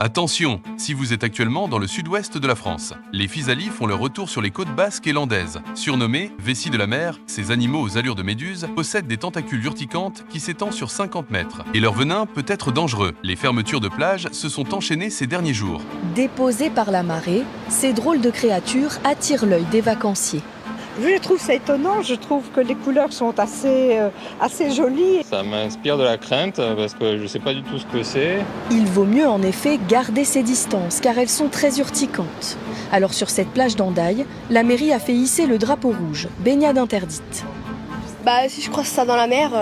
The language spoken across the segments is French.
Attention, si vous êtes actuellement dans le sud-ouest de la France, les physalis font leur retour sur les côtes basques et landaises. Surnommés vessies de la mer, ces animaux aux allures de méduses possèdent des tentacules urticantes qui s'étendent sur 50 mètres. Et leur venin peut être dangereux. Les fermetures de plage se sont enchaînées ces derniers jours. Déposés par la marée, ces drôles de créatures attirent l'œil des vacanciers. Je trouve ça étonnant, je trouve que les couleurs sont assez jolies. Ça m'inspire de la crainte parce que je ne sais pas du tout ce que c'est. Il vaut mieux en effet garder ses distances car elles sont très urticantes. Alors sur cette plage d'Andaille, la mairie a fait hisser le drapeau rouge, baignade interdite. Si je croise ça dans la mer,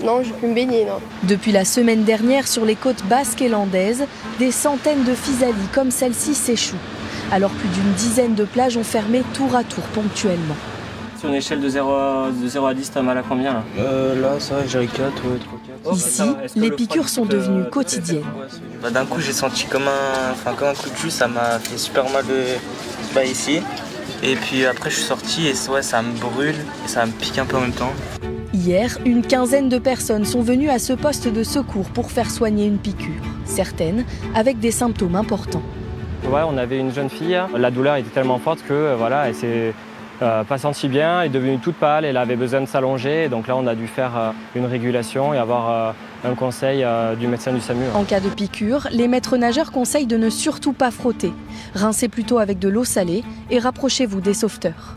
non, je peux me baigner, non. Depuis la semaine dernière, sur les côtes basques et landaises, des centaines de physalis comme celle-ci s'échouent. Alors plus d'une dizaine de plages ont fermé tour à tour ponctuellement. Sur une échelle de 0 à 10, t'as mal à combien là? Là, ça va, j'ai 4, ouais, 3, 4. Ici, les piqûres sont devenues quotidiennes. D'un coup, j'ai senti comme un coup de jus, ça m'a fait super mal ici. Et puis après, je suis sorti et ça me brûle et ça me pique un peu en même temps. Hier, une quinzaine de personnes sont venues à ce poste de secours pour faire soigner une piqûre. Certaines avec des symptômes importants. Ouais, on avait une jeune fille, la douleur était tellement forte que elle s'est pas sentie bien, elle est devenue toute pâle, elle avait besoin de s'allonger. Donc là, on a dû faire une régulation et avoir un conseil du médecin du SAMU. En cas de piqûre, les maîtres nageurs conseillent de ne surtout pas frotter. Rincez plutôt avec de l'eau salée et rapprochez-vous des sauveteurs.